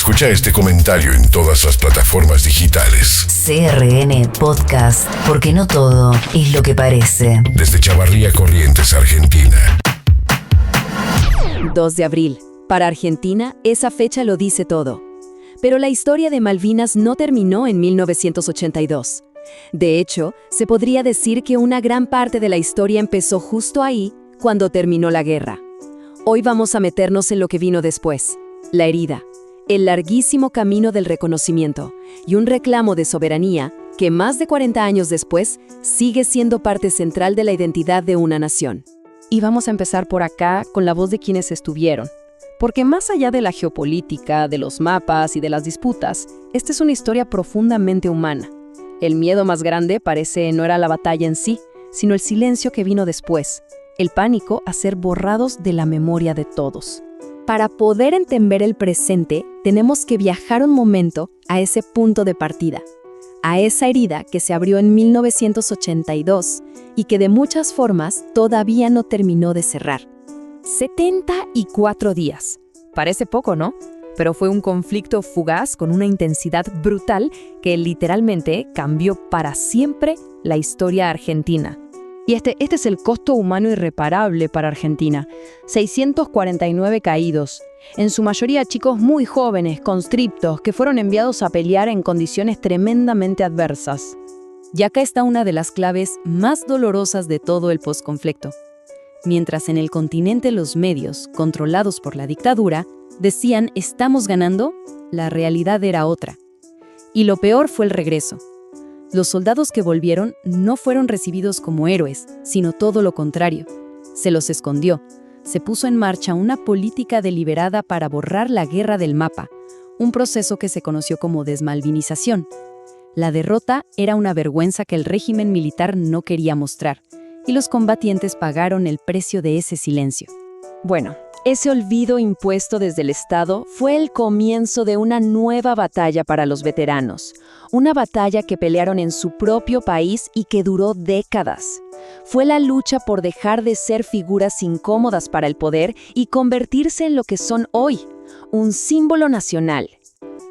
Escucha este comentario en todas las plataformas digitales. CRN Podcast, porque no todo es lo que parece. Desde Chavarría Corrientes, Argentina. 2 de abril. Para Argentina, esa fecha lo dice todo. Pero la historia de Malvinas no terminó en 1982. De hecho, se podría decir que una gran parte de la historia empezó justo ahí, cuando terminó la guerra. Hoy vamos a meternos en lo que vino después: la herida, el larguísimo camino del reconocimiento y un reclamo de soberanía que más de 40 años después sigue siendo parte central de la identidad de una nación. Y vamos a empezar por acá con la voz de quienes estuvieron. Porque más allá de la geopolítica, de los mapas y de las disputas, esta es una historia profundamente humana. El miedo más grande parece no era la batalla en sí, sino el silencio que vino después, el pánico a ser borrados de la memoria de todos. Para poder entender el presente, tenemos que viajar un momento a ese punto de partida, a esa herida que se abrió en 1982 y que de muchas formas todavía no terminó de cerrar. 74 días. Parece poco, ¿no? Pero fue un conflicto fugaz con una intensidad brutal que literalmente cambió para siempre la historia argentina. Y este es el costo humano irreparable para Argentina. 649 caídos, en su mayoría chicos muy jóvenes, conscriptos, que fueron enviados a pelear en condiciones tremendamente adversas. Y acá está una de las claves más dolorosas de todo el posconflicto. Mientras en el continente los medios, controlados por la dictadura, decían «estamos ganando», la realidad era otra. Y lo peor fue el regreso. Los soldados que volvieron no fueron recibidos como héroes, sino todo lo contrario. Se los escondió. Se puso en marcha una política deliberada para borrar la guerra del mapa, un proceso que se conoció como desmalvinización. La derrota era una vergüenza que el régimen militar no quería mostrar, y los combatientes pagaron el precio de ese silencio. Bueno, ese olvido impuesto desde el Estado fue el comienzo de una nueva batalla para los veteranos, una batalla que pelearon en su propio país y que duró décadas. Fue la lucha por dejar de ser figuras incómodas para el poder y convertirse en lo que son hoy, un símbolo nacional.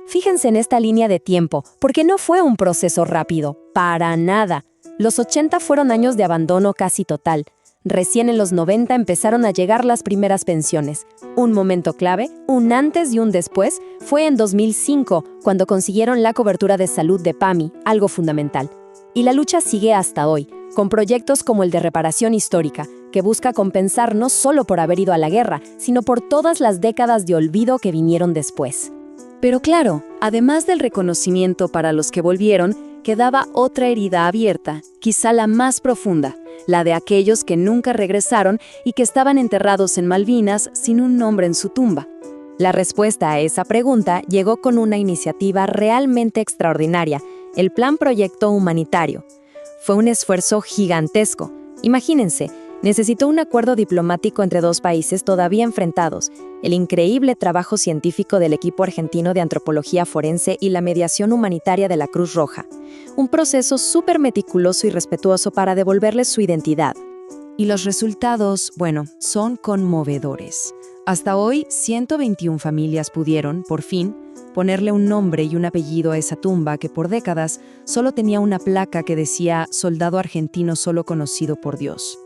Fíjense en esta línea de tiempo, porque no fue un proceso rápido, para nada. Los 80 fueron años de abandono casi total. Recién en los 90 empezaron a llegar las primeras pensiones. Un momento clave, un antes y un después, fue en 2005, cuando consiguieron la cobertura de salud de PAMI, algo fundamental. Y la lucha sigue hasta hoy, con proyectos como el de reparación histórica, que busca compensar no solo por haber ido a la guerra, sino por todas las décadas de olvido que vinieron después. Pero claro, además del reconocimiento para los que volvieron, quedaba otra herida abierta, quizá la más profunda, la de aquellos que nunca regresaron y que estaban enterrados en Malvinas sin un nombre en su tumba. La respuesta a esa pregunta llegó con una iniciativa realmente extraordinaria, el Plan Proyecto Humanitario. Fue un esfuerzo gigantesco. Imagínense, necesitó un acuerdo diplomático entre dos países todavía enfrentados, el increíble trabajo científico del equipo argentino de antropología forense y la mediación humanitaria de la Cruz Roja. Un proceso súper meticuloso y respetuoso para devolverles su identidad. Y los resultados, bueno, son conmovedores. Hasta hoy, 121 familias pudieron, por fin, ponerle un nombre y un apellido a esa tumba que por décadas solo tenía una placa que decía «Soldado argentino solo conocido por Dios».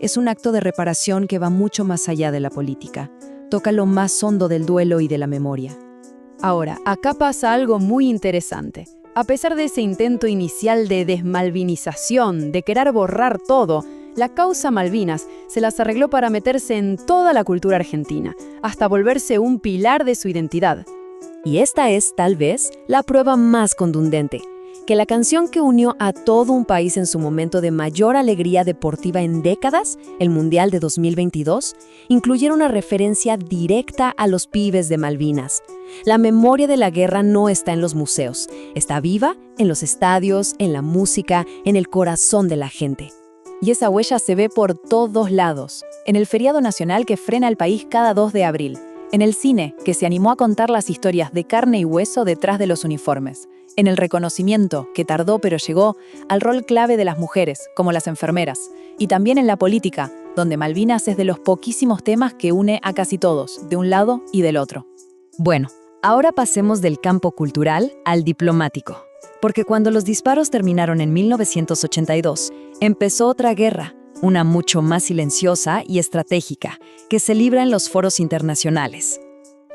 Es un acto de reparación que va mucho más allá de la política. Toca lo más hondo del duelo y de la memoria. Ahora, acá pasa algo muy interesante. A pesar de ese intento inicial de desmalvinización, de querer borrar todo, la causa Malvinas se las arregló para meterse en toda la cultura argentina, hasta volverse un pilar de su identidad. Y esta es, tal vez, la prueba más contundente. Que la canción que unió a todo un país en su momento de mayor alegría deportiva en décadas, el Mundial de 2022, incluyera una referencia directa a los pibes de Malvinas. La memoria de la guerra no está en los museos, está viva en los estadios, en la música, en el corazón de la gente. Y esa huella se ve por todos lados, en el feriado nacional que frena al país cada 2 de abril, en el cine que se animó a contar las historias de carne y hueso detrás de los uniformes, en el reconocimiento, que tardó pero llegó, al rol clave de las mujeres, como las enfermeras, y también en la política, donde Malvinas es de los poquísimos temas que une a casi todos, de un lado y del otro. Bueno, Ahora pasemos del campo cultural al diplomático, porque cuando los disparos terminaron en 1982, empezó otra guerra, una mucho más silenciosa y estratégica, que se libra en los foros internacionales.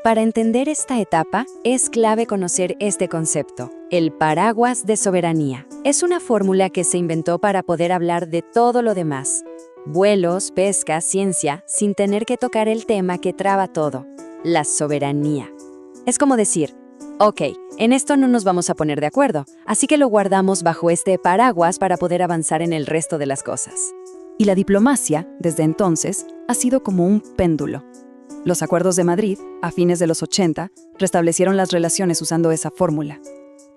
Para entender esta etapa, es clave conocer este concepto, el paraguas de soberanía. Es una fórmula que se inventó para poder hablar de todo lo demás: vuelos, pesca, ciencia, sin tener que tocar el tema que traba todo, la soberanía. Es como decir, ok, en esto no nos vamos a poner de acuerdo, así que lo guardamos bajo este paraguas para poder avanzar en el resto de las cosas. Y la diplomacia, desde entonces, ha sido como un péndulo. Los acuerdos de Madrid, a fines de los 80, restablecieron las relaciones usando esa fórmula.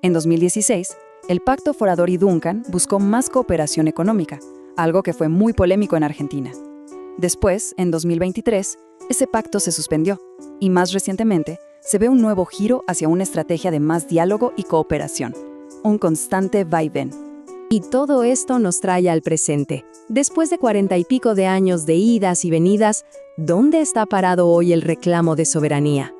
En 2016, el Pacto Forador-Duncan buscó más cooperación económica, algo que fue muy polémico en Argentina. Después, en 2023, ese pacto se suspendió, y más recientemente, se ve un nuevo giro hacia una estrategia de más diálogo y cooperación, un constante vaivén. Y todo esto nos trae al presente. Después de 40 y pico de años de idas y venidas, ¿dónde está parado hoy el reclamo de soberanía?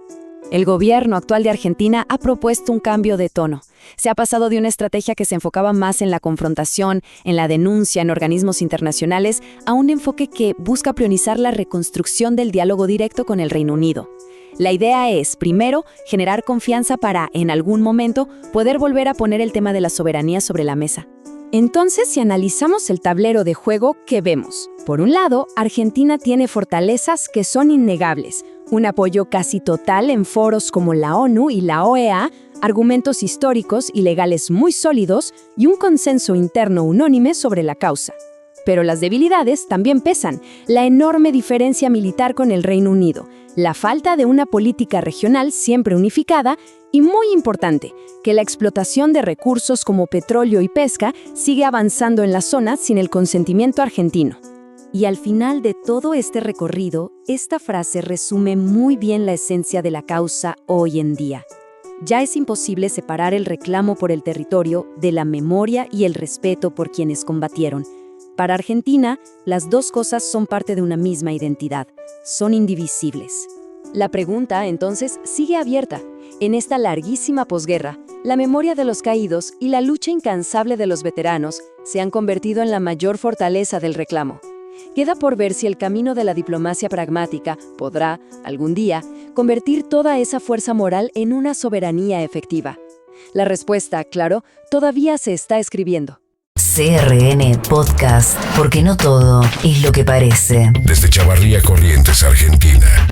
El gobierno actual de Argentina ha propuesto un cambio de tono. Se ha pasado de una estrategia que se enfocaba más en la confrontación, en la denuncia, en organismos internacionales, a un enfoque que busca priorizar la reconstrucción del diálogo directo con el Reino Unido. La idea es, primero, generar confianza para, en algún momento, poder volver a poner el tema de la soberanía sobre la mesa. Entonces, si analizamos el tablero de juego, ¿qué vemos? Por un lado, Argentina tiene fortalezas que son innegables, un apoyo casi total en foros como la ONU y la OEA, argumentos históricos y legales muy sólidos y un consenso interno unánime sobre la causa. Pero las debilidades también pesan: la enorme diferencia militar con el Reino Unido, la falta de una política regional siempre unificada y, muy importante, que la explotación de recursos como petróleo y pesca sigue avanzando en la zona sin el consentimiento argentino. Y al final de todo este recorrido, esta frase resume muy bien la esencia de la causa hoy en día. Ya es imposible separar el reclamo por el territorio de la memoria y el respeto por quienes combatieron. Para Argentina, las dos cosas son parte de una misma identidad, son indivisibles. La pregunta, entonces, sigue abierta. En esta larguísima posguerra, la memoria de los caídos y la lucha incansable de los veteranos se han convertido en la mayor fortaleza del reclamo. Queda por ver si el camino de la diplomacia pragmática podrá, algún día, convertir toda esa fuerza moral en una soberanía efectiva. La respuesta, claro, todavía se está escribiendo. CRN Podcast, porque no todo es lo que parece. Desde Chavarría, Corrientes, Argentina.